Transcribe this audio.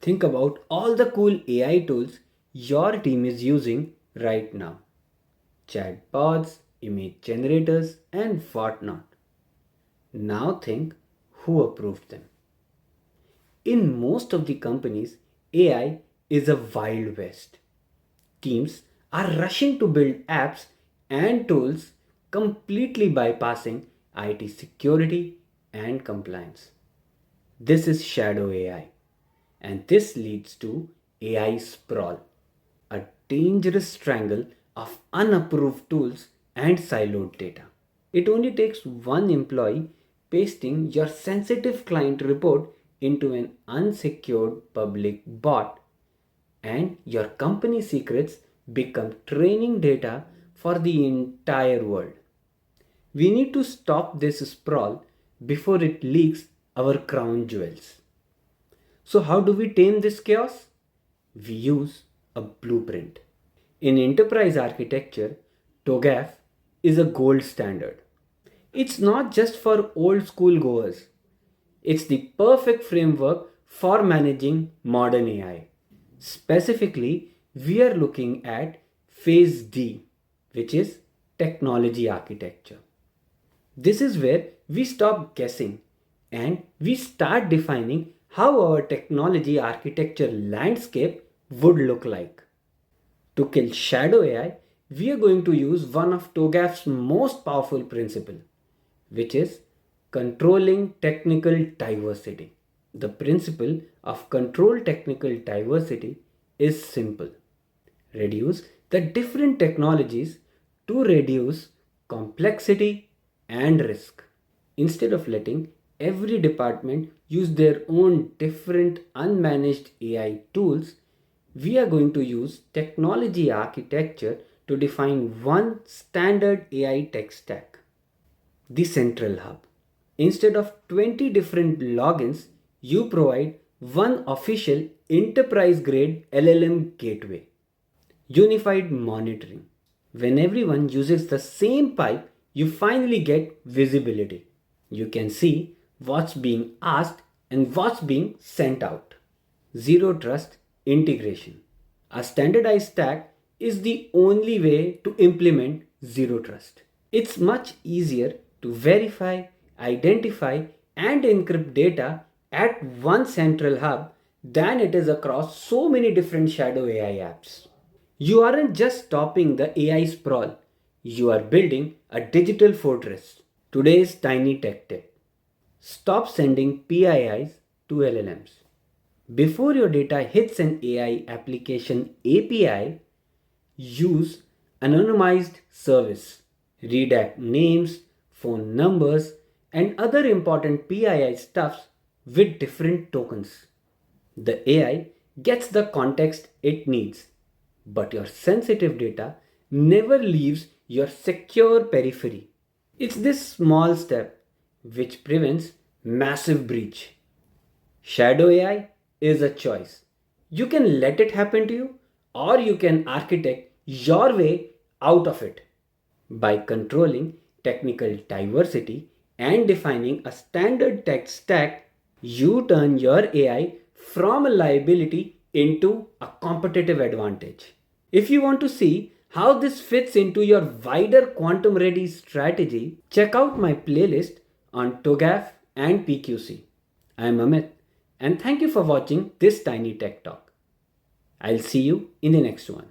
Think about all the cool AI tools your team is using right now. Chatbots, image generators, and whatnot. Now think who approved them. In most of the companies, AI is a wild west. Teams are rushing to build apps and tools completely bypassing IT security and compliance. This is shadow AI, and this leads to AI sprawl, a dangerous strangle of unapproved tools and siloed data. It only takes one employee pasting your sensitive client report into an unsecured public bot, and your company secrets become training data for the entire world. We need to stop this sprawl before it leaks our crown jewels. So, how do we tame this chaos? We use a blueprint. In enterprise architecture, TOGAF is a gold standard. It's not just for old school goers, it's the perfect framework for managing modern AI. Specifically, we are looking at Phase D, which is technology architecture. This is where we stop guessing and we start defining how our technology architecture landscape would look like. To kill shadow AI, we are going to use one of TOGAF's most powerful principles, which is controlling technical diversity. The principle of control technical diversity is simple. Reduce the different technologies to reduce complexity and risk. Instead of letting every department use their own different unmanaged AI tools, we are going to use technology architecture to define one standard AI tech stack, the Central Hub. Instead of 20 different logins, you provide one official enterprise grade LLM gateway. Unified monitoring. When everyone uses the same pipe, you finally get visibility. You can see what's being asked and what's being sent out. Zero trust integration. A standardized stack is the only way to implement zero trust. It's much easier to verify, identify, and encrypt data at one central hub than it is across so many different shadow AI apps. You aren't just stopping the AI sprawl, you are building a digital fortress. Today's tiny tech tip: stop sending PIIs to LLMs. Before your data hits an AI application API, use anonymized service. Redact names, phone numbers, and other important PII stuffs with different tokens. The AI gets the context it needs, but your sensitive data never leaves your secure periphery. It's this small step which prevents massive breach. Shadow AI is a choice. You can let it happen to you, or you can architect your way out of it. By controlling technical diversity and defining a standard tech stack, you turn your AI from a liability into a competitive advantage. If you want to see how this fits into your wider quantum ready strategy, check out my playlist on TOGAF and PQC. I am Amit, and thank you for watching this tiny tech talk. I'll see you in the next one.